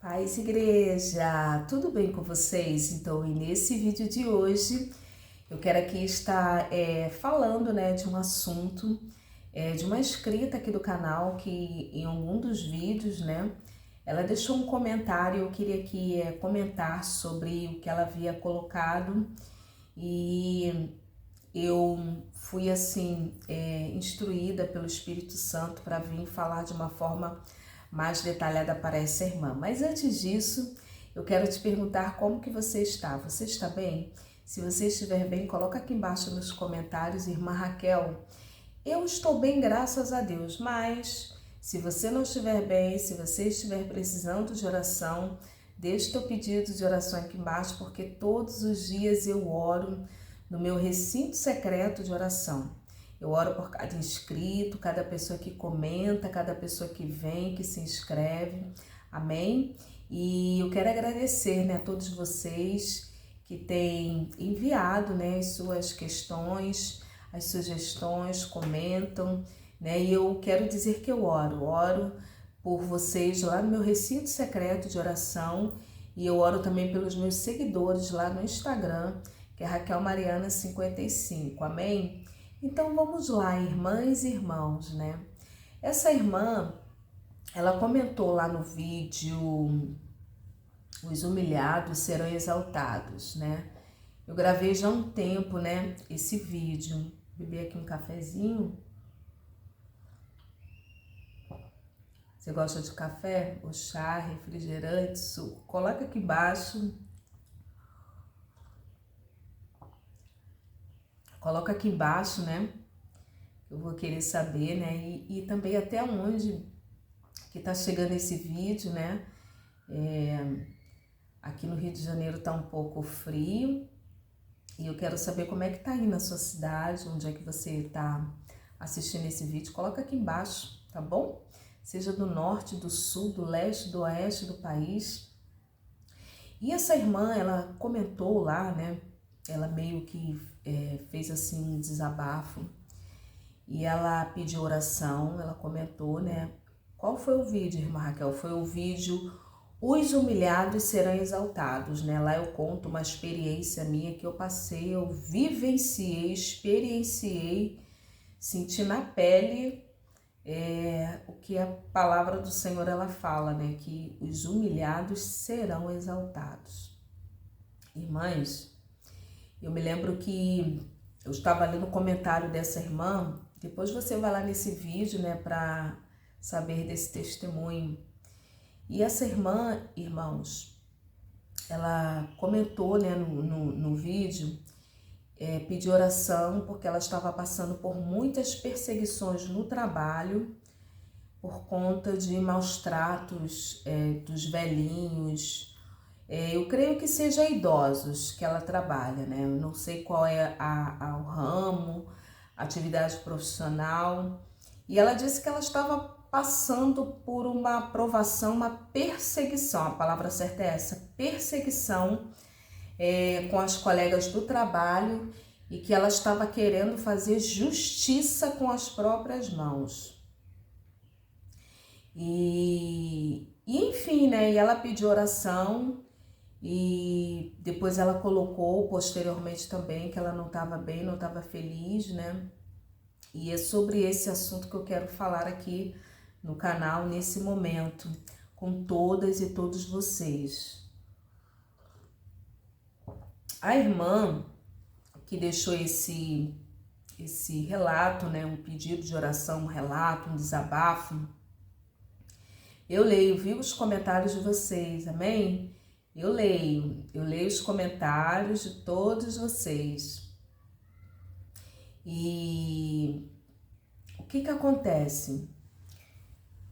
Paz, igreja! Tudo bem com vocês? Então, e nesse vídeo de hoje, eu quero aqui estar falando, de um assunto, de uma inscrita aqui do canal que em algum dos vídeos, ela deixou um comentário. Eu queria aqui comentar sobre o que ela havia colocado e eu fui assim instruída pelo Espírito Santo para vir falar de uma forma mais detalhada para essa irmã. Mas antes disso, eu quero te perguntar como que você está. Você está bem? Se você estiver bem, coloca aqui embaixo nos comentários, irmã Raquel. Eu estou bem, graças a Deus, mas se você não estiver bem, se você estiver precisando de oração, deixe teu pedido de oração aqui embaixo, porque todos os dias eu oro no meu recinto secreto de oração. Eu oro por cada inscrito, cada pessoa que comenta, cada pessoa que vem, que se inscreve. Amém? E eu quero agradecer, a todos vocês que têm enviado, as suas questões, as sugestões, comentam, E eu quero dizer que eu oro por vocês lá no meu recinto secreto de oração, e eu oro também pelos meus seguidores lá no Instagram, que é Raquel Mariana 55. Amém? Então vamos lá, irmãs e irmãos, Essa irmã, ela comentou lá no vídeo Os humilhados serão exaltados, Eu gravei já há um tempo, esse vídeo. Bebi aqui um cafezinho. Você gosta de café? Ou chá, refrigerante, suco? Coloca aqui embaixo. Coloca aqui embaixo, Eu vou querer saber, E também até onde que tá chegando esse vídeo, Aqui no Rio de Janeiro tá um pouco frio e eu quero saber como é que tá aí na sua cidade, onde é que você tá assistindo esse vídeo. Coloca aqui embaixo, tá bom? Seja do norte, do sul, do leste, do oeste do país. E essa irmã, ela comentou lá, Ela meio que fez assim um desabafo. E ela pediu oração, ela comentou, Qual foi o vídeo, irmã Raquel? Foi o vídeo Os humilhados serão exaltados, Lá eu conto uma experiência minha que eu passei, eu vivenciei, experienciei, senti na pele o que a palavra do Senhor ela fala, Que os humilhados serão exaltados. Irmãs, eu me lembro que eu estava ali no comentário dessa irmã. Depois você vai lá nesse vídeo, para saber desse testemunho. E essa irmã, irmãos, ela comentou, no vídeo, pediu oração porque ela estava passando por muitas perseguições no trabalho por conta de maus tratos dos velhinhos. Eu creio que seja idosos que ela trabalha, Eu não sei qual é o ramo, a atividade profissional. E ela disse que ela estava passando por uma provação, uma perseguição, a palavra certa é essa, perseguição com as colegas do trabalho, e que ela estava querendo fazer justiça com as próprias mãos. E enfim, e ela pediu oração. E depois ela colocou posteriormente também que ela não estava bem, não estava feliz, E é sobre esse assunto que eu quero falar aqui no canal nesse momento, com todas e todos vocês. A irmã que deixou esse relato, um pedido de oração, um relato, um desabafo, eu leio, viu os comentários de vocês, amém? Eu leio os comentários de todos vocês. E o que acontece?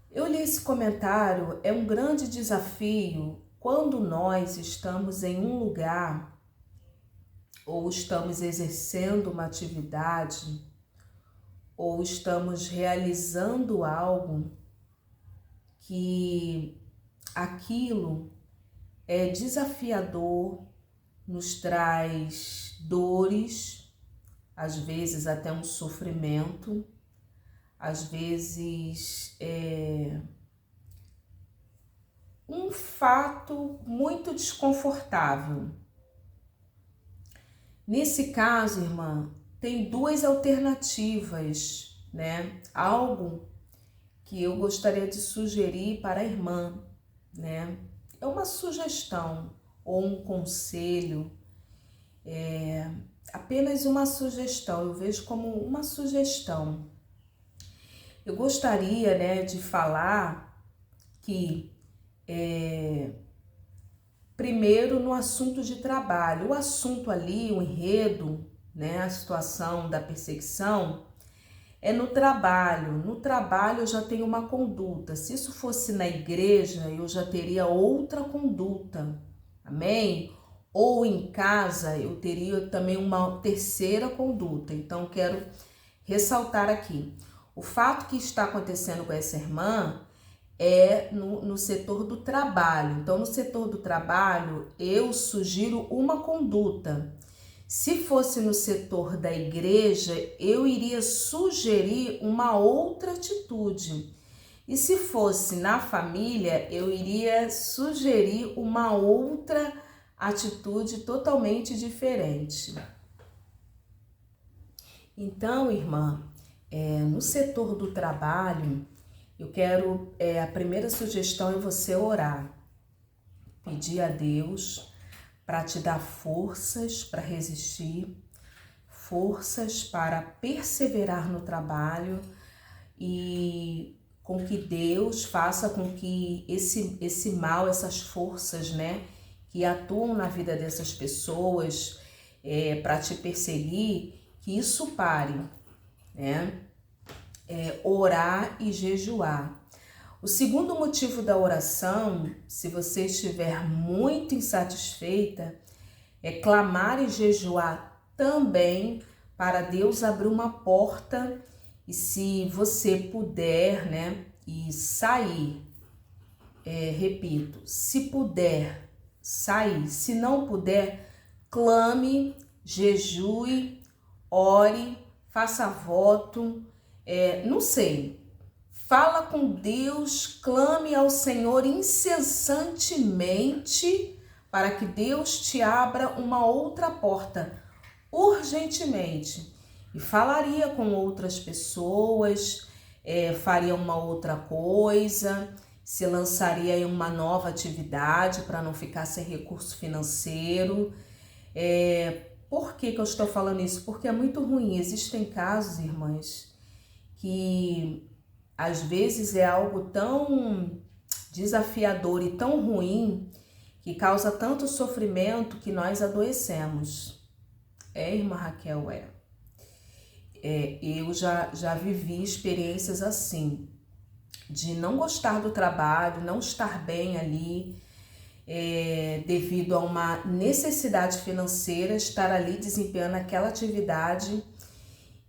Eu li esse comentário, é um grande desafio quando nós estamos em um lugar ou estamos exercendo uma atividade ou estamos realizando algo que aquilo é desafiador, nos traz dores, às vezes até um sofrimento, às vezes um fato muito desconfortável. Nesse caso, irmã, tem duas alternativas, né? Algo que eu gostaria de sugerir para a irmã, né? É uma sugestão ou um conselho, apenas uma sugestão, eu vejo como uma sugestão. Eu gostaria, né, de falar que, primeiro no assunto de trabalho, o assunto ali, o enredo, né, a situação da perseguição, é no trabalho. No trabalho eu já tenho uma conduta. Se isso fosse na igreja, eu já teria outra conduta. Amém? Ou em casa, eu teria também uma terceira conduta. Então, quero ressaltar aqui. O fato que está acontecendo com essa irmã é no setor do trabalho. Então, no setor do trabalho, eu sugiro uma conduta. Se fosse no setor da igreja, eu iria sugerir uma outra atitude. E se fosse na família, eu iria sugerir uma outra atitude totalmente diferente. Então, irmã, no setor do trabalho, eu quero, a primeira sugestão é você orar, pedir a Deus para te dar forças para resistir, forças para perseverar no trabalho e com que Deus faça com que esse mal, essas forças, né, que atuam na vida dessas pessoas para te perseguir, que isso pare, né? Orar e jejuar. O segundo motivo da oração, se você estiver muito insatisfeita, é clamar e jejuar também para Deus abrir uma porta e se você puder, né, e sair, repito, se puder sair, se não puder, clame, jejue, ore, faça voto, não sei. Fala com Deus, clame ao Senhor incessantemente para que Deus te abra uma outra porta, urgentemente. E falaria com outras pessoas, faria uma outra coisa, se lançaria em uma nova atividade para não ficar sem recurso financeiro. Por que eu estou falando isso? Porque é muito ruim. Existem casos, irmãs, que às vezes é algo tão desafiador e tão ruim que causa tanto sofrimento que nós adoecemos. Irmã Raquel, eu já vivi experiências assim, de não gostar do trabalho, não estar bem ali, devido a uma necessidade financeira, estar ali desempenhando aquela atividade.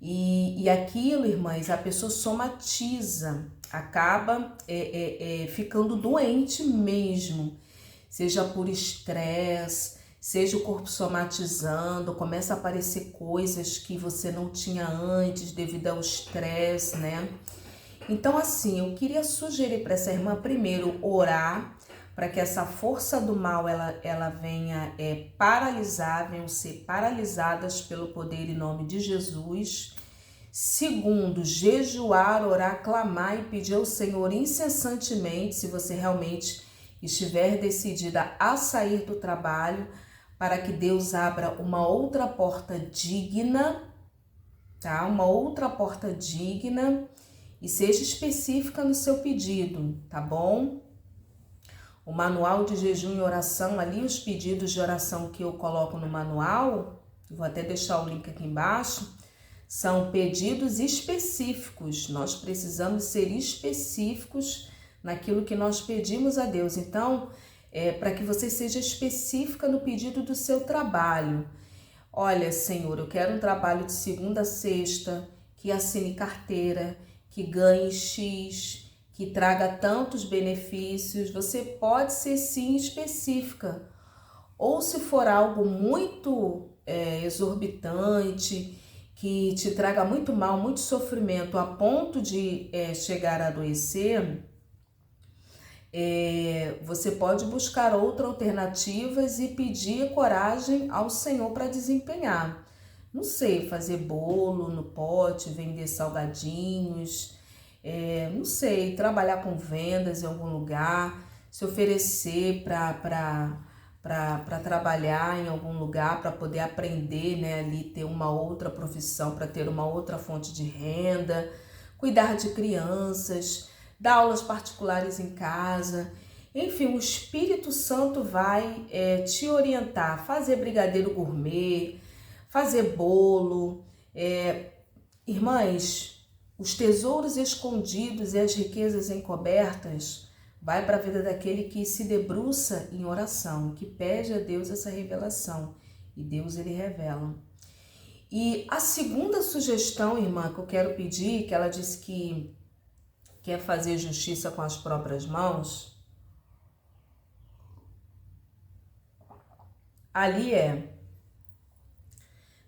E aquilo, irmãs, a pessoa somatiza, acaba ficando doente mesmo, seja por estresse, seja o corpo somatizando, começa a aparecer coisas que você não tinha antes devido ao estresse, né? Então, assim, eu queria sugerir para essa irmã, primeiro, orar para que essa força do mal ela venha paralisar, venham ser paralisadas pelo poder em nome de Jesus. Segundo, jejuar, orar, clamar e pedir ao Senhor incessantemente, se você realmente estiver decidida a sair do trabalho, para que Deus abra uma outra porta digna, tá? Uma outra porta digna e seja específica no seu pedido, tá bom? O manual de jejum e oração ali, os pedidos de oração que eu coloco no manual, vou até deixar o link aqui embaixo, são pedidos específicos. Nós precisamos ser específicos naquilo que nós pedimos a Deus. Então, para que você seja específica no pedido do seu trabalho. Olha, Senhor, eu quero um trabalho de segunda a sexta, que assine carteira, que ganhe X, que traga tantos benefícios. Você pode ser sim específica. Ou se for algo muito exorbitante, que te traga muito mal, muito sofrimento, a ponto de chegar a adoecer, Você pode buscar outras alternativas e pedir coragem ao Senhor para desempenhar. Não sei, fazer bolo no pote, vender salgadinhos, não sei, trabalhar com vendas em algum lugar, se oferecer para trabalhar em algum lugar, para poder aprender, né, ali ter uma outra profissão, para ter uma outra fonte de renda, cuidar de crianças, dar aulas particulares em casa. Enfim, o Espírito Santo vai te orientar, fazer brigadeiro gourmet, fazer bolo. Irmãs, os tesouros escondidos e as riquezas encobertas vai para a vida daquele que se debruça em oração, que pede a Deus essa revelação, e Deus ele revela. E a segunda sugestão, irmã, que eu quero pedir, que ela disse que quer fazer justiça com as próprias mãos, ali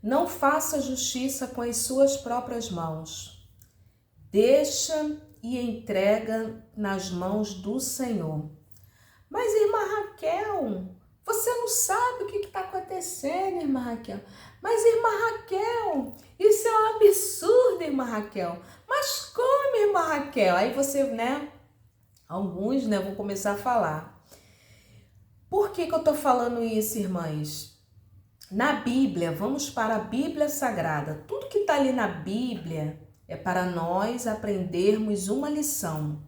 não faça justiça com as suas próprias mãos, deixa e entrega nas mãos do Senhor. Mas, irmã Raquel, você não sabe o que está acontecendo, irmã Raquel. Mas, irmã Raquel, isso é um absurdo, irmã Raquel. Mas como, irmã Raquel? Aí você, alguns, vão começar a falar. Por que eu estou falando isso, irmãs? Na Bíblia, vamos para a Bíblia Sagrada. Tudo que está ali na Bíblia é para nós aprendermos uma lição.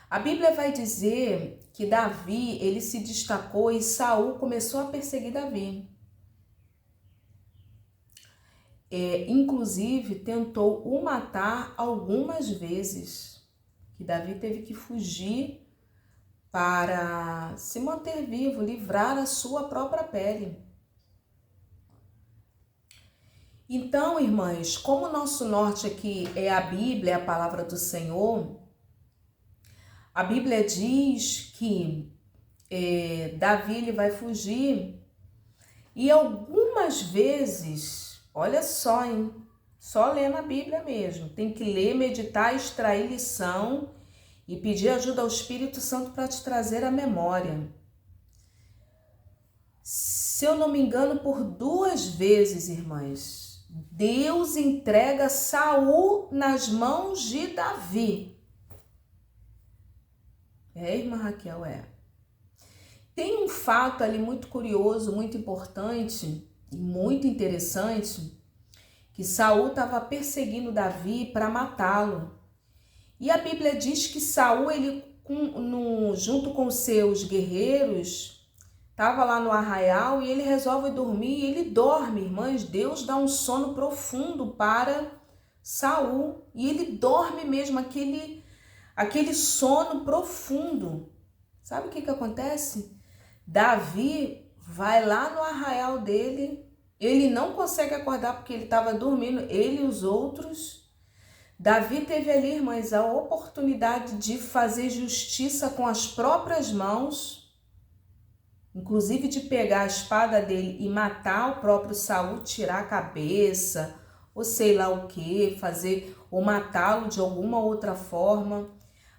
A Bíblia vai dizer que Davi, ele se destacou e Saul começou a perseguir Davi. Inclusive, tentou o matar algumas vezes, que Davi teve que fugir para se manter vivo, livrar a sua própria pele. Então, irmãs, como o nosso norte aqui é a Bíblia, a palavra do Senhor, a Bíblia diz que Davi ele vai fugir e algumas vezes, olha só, só ler na Bíblia mesmo, tem que ler, meditar, extrair lição e pedir ajuda ao Espírito Santo para te trazer a memória. Se eu não me engano, por 2 vezes, irmãs, Deus entrega Saul nas mãos de Davi. Irmã Raquel, Tem um fato ali muito curioso, muito importante e muito interessante, que Saul estava perseguindo Davi para matá-lo. E a Bíblia diz que Saul, ele, junto com seus guerreiros, estava lá no arraial e ele resolve dormir e ele dorme, irmãs. Deus dá um sono profundo para Saul e ele dorme mesmo, aquele sono profundo. Sabe o que acontece? Davi vai lá no arraial dele, ele não consegue acordar porque ele estava dormindo, ele e os outros. Davi teve ali, irmãs, a oportunidade de fazer justiça com as próprias mãos, inclusive de pegar a espada dele e matar o próprio Saul, tirar a cabeça, ou sei lá o que, fazer ou matá-lo de alguma outra forma.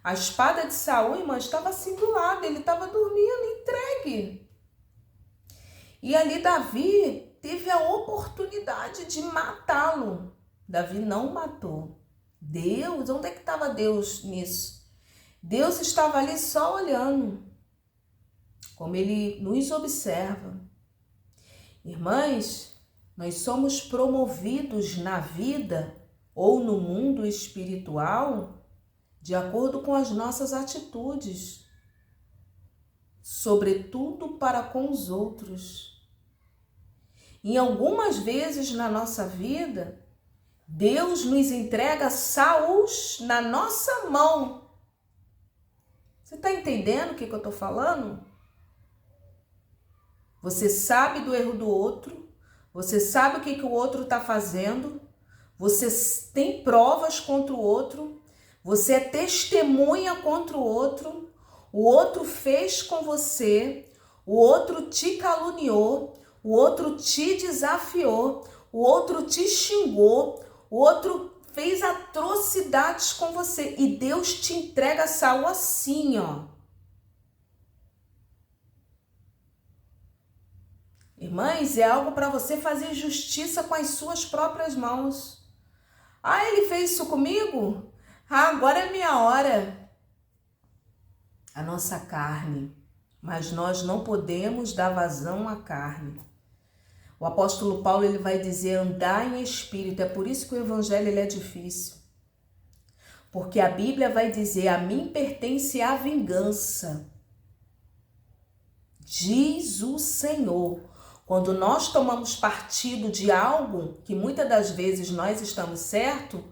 A espada de Saul, irmã, estava assim do lado, ele estava dormindo, entregue. E ali Davi teve a oportunidade de matá-lo. Davi não matou. Deus, onde é que estava Deus nisso? Deus estava ali só olhando, como ele nos observa. Irmãs, nós somos promovidos na vida ou no mundo espiritual de acordo com as nossas atitudes, sobretudo para com os outros. Em algumas vezes na nossa vida, Deus nos entrega Saul na nossa mão. Você está entendendo o que eu estou falando? Você sabe do erro do outro, você sabe o que o outro está fazendo, você tem provas contra o outro, você é testemunha contra o outro fez com você, o outro te caluniou, o outro te desafiou, o outro te xingou, o outro fez atrocidades com você e Deus te entrega Saul assim, ó. Irmãs, é algo para você fazer justiça com as suas próprias mãos. Ah, ele fez isso comigo? Ah, agora é minha hora. A nossa carne, mas nós não podemos dar vazão à carne. O apóstolo Paulo ele vai dizer andar em espírito, é por isso que o evangelho ele é difícil. Porque a Bíblia vai dizer, a mim pertence a vingança, diz o Senhor. Quando nós tomamos partido de algo, que muitas das vezes nós estamos certo,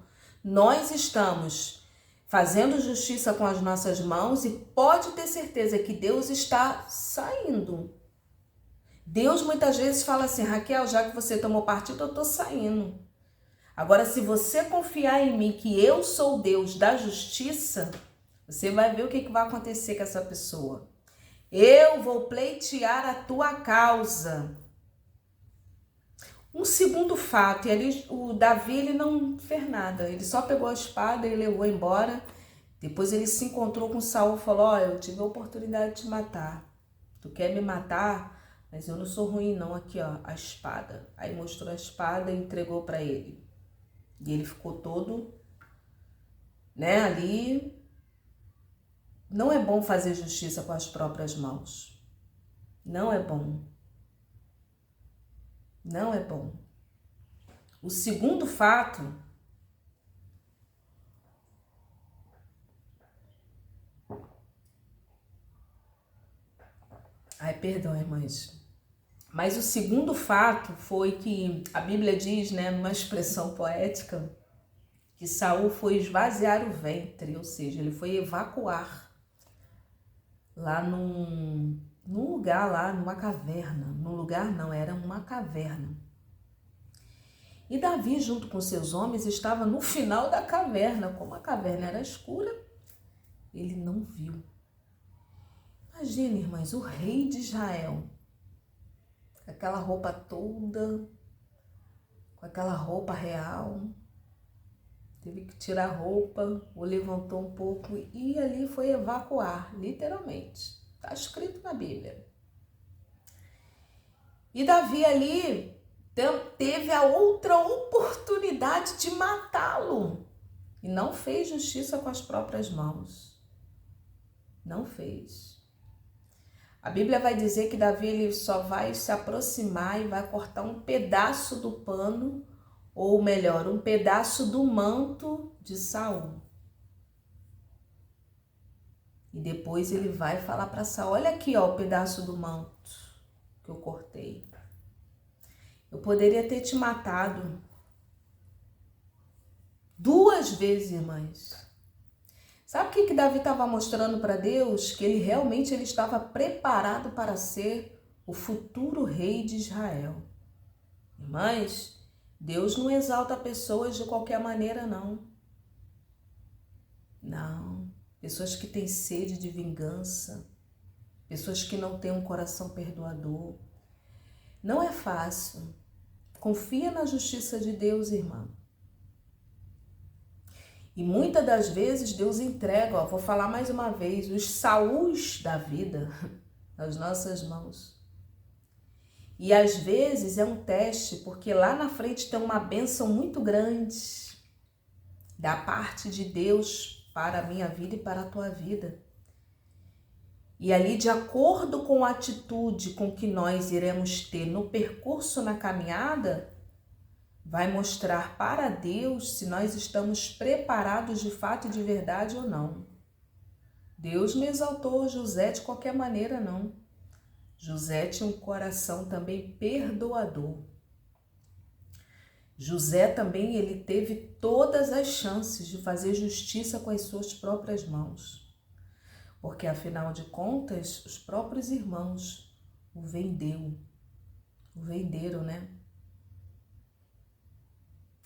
nós estamos fazendo justiça com as nossas mãos e pode ter certeza que Deus está saindo. Deus muitas vezes fala assim, Raquel, já que você tomou partido, eu estou saindo. Agora, se você confiar em mim, que eu sou o Deus da justiça, você vai ver o que vai acontecer com essa pessoa. Eu vou pleitear a tua causa. Um segundo fato, e ali o Davi ele não fez nada, ele só pegou a espada e levou embora. Depois ele se encontrou com Saul e falou, eu tive a oportunidade de te matar. Tu quer me matar? Mas eu não sou ruim não, aqui ó, a espada. Aí mostrou a espada e entregou para ele. E ele ficou todo, né, ali. Não é bom fazer justiça com as próprias mãos. Não é bom. Não é bom. O segundo fato... Ai, perdão, irmãs. Mas o segundo fato foi que a Bíblia diz, né, numa expressão poética, que Saul foi esvaziar o ventre, ou seja, ele foi evacuar lá num lugar lá, numa caverna. Num lugar não, era uma caverna. E Davi, junto com seus homens, estava no final da caverna. Como a caverna era escura, ele não viu. Imagina, irmãs, o rei de Israel, com aquela roupa toda, com aquela roupa real, teve que tirar a roupa, o levantou um pouco e ali foi evacuar, literalmente. Está escrito na Bíblia. E Davi ali teve a outra oportunidade de matá-lo e não fez justiça com as próprias mãos. Não fez. A Bíblia vai dizer que Davi ele só vai se aproximar e vai cortar um pedaço do pano, ou melhor, um pedaço do manto de Saul. E depois ele vai falar para Saul, olha aqui ó, o pedaço do manto que eu cortei. Eu poderia ter te matado 2 vezes, irmãs. Sabe o que Davi estava mostrando para Deus? Que ele realmente estava preparado para ser o futuro rei de Israel. Irmãs, Deus não exalta pessoas de qualquer maneira, não. Não. Pessoas que têm sede de vingança. Pessoas que não têm um coração perdoador. Não é fácil. Confia na justiça de Deus, irmã. E muitas das vezes Deus entrega, ó, vou falar mais uma vez, os Saús da vida nas nossas mãos. E às vezes é um teste, porque lá na frente tem uma bênção muito grande da parte de Deus para a minha vida e para a tua vida. E ali, de acordo com a atitude com que nós iremos ter no percurso, na caminhada, vai mostrar para Deus se nós estamos preparados de fato e de verdade ou não. Deus não exaltou José de qualquer maneira, não. José tinha um coração também perdoador. José também ele teve todas as chances de fazer justiça com as suas próprias mãos. Porque, afinal de contas, os próprios irmãos o venderam, né?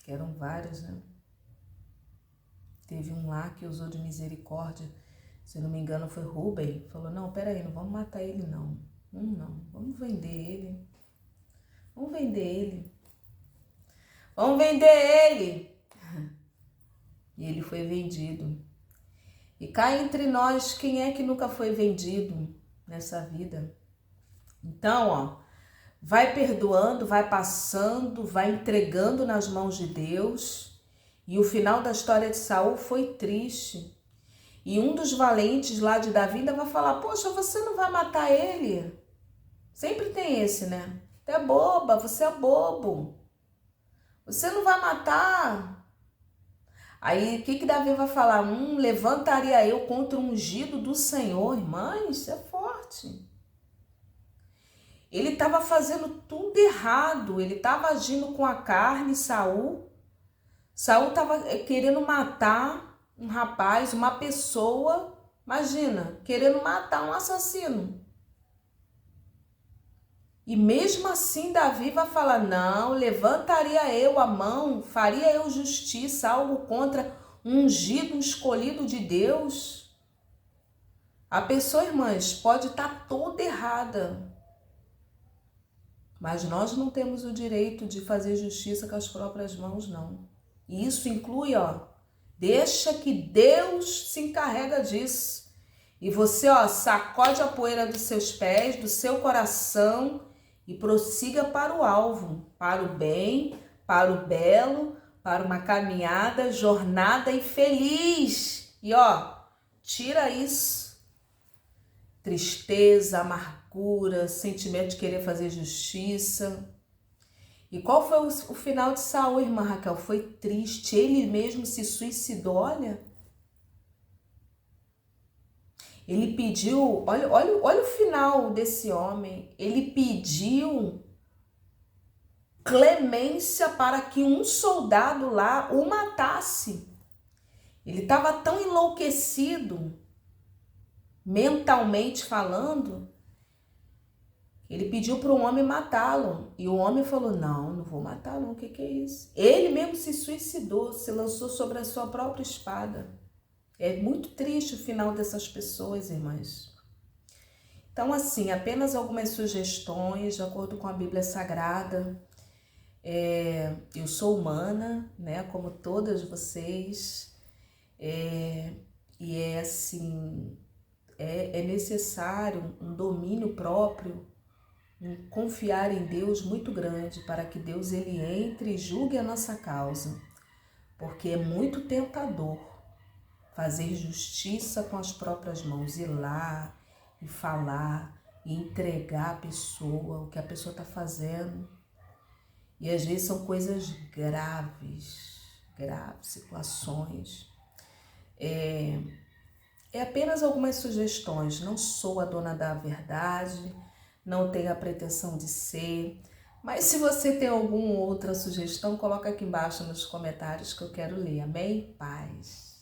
Que eram vários, né? Teve um lá que usou de misericórdia, se não me engano foi Rubem, falou, não, peraí, não vamos matar ele não, vamos vender ele, vamos vender ele. e ele foi vendido. E cá entre nós, quem é que nunca foi vendido nessa vida? Então, ó, vai perdoando, vai passando, vai entregando nas mãos de Deus. E o final da história de Saul foi triste. E um dos valentes lá de Davi ainda vai falar: poxa, você não vai matar ele? Sempre tem esse, né? Você é boba, você é bobo. Você não vai matar. Aí o que Davi vai falar? Levantaria eu contra o ungido do Senhor. Irmãs, isso é forte. Ele estava fazendo tudo errado. Ele estava agindo com a carne, Saul. Saul estava querendo matar um rapaz, uma pessoa. Imagina, querendo matar um assassino. E mesmo assim Davi vai falar: não, levantaria eu a mão, faria eu justiça, algo contra um ungido, um escolhido de Deus. A pessoa, irmãs, pode estar toda errada, mas nós não temos o direito de fazer justiça com as próprias mãos, não. E isso inclui, ó, deixa que Deus se encarrega disso. E você, ó, sacode a poeira dos seus pés, do seu coração, e prossiga para o alvo, para o bem, para o belo, para uma caminhada, jornada infeliz. E ó, tira isso. Tristeza, amargura, sentimento de querer fazer justiça. E qual foi o final de Saul, irmã Raquel? Foi triste, ele mesmo se suicidou, olha. Ele pediu, olha o final desse homem, ele pediu clemência para que um soldado lá o matasse. Ele estava tão enlouquecido, mentalmente falando, ele pediu para o homem matá-lo. E o homem falou: não vou matá-lo, o que é isso? Ele mesmo se suicidou, se lançou sobre a sua própria espada. É muito triste o final dessas pessoas, irmãs. Então, assim, apenas algumas sugestões de acordo com a Bíblia Sagrada. Eu sou humana, né, como todas vocês, e assim, é necessário um domínio próprio, um confiar em Deus muito grande para que Deus ele entre e julgue a nossa causa, porque é muito tentador fazer justiça com as próprias mãos, ir lá e falar e entregar a pessoa, o que a pessoa está fazendo. E às vezes são coisas graves situações. É apenas algumas sugestões, não sou a dona da verdade, não tenho a pretensão de ser, mas se você tem alguma outra sugestão, coloca aqui embaixo nos comentários que eu quero ler, amém? Paz.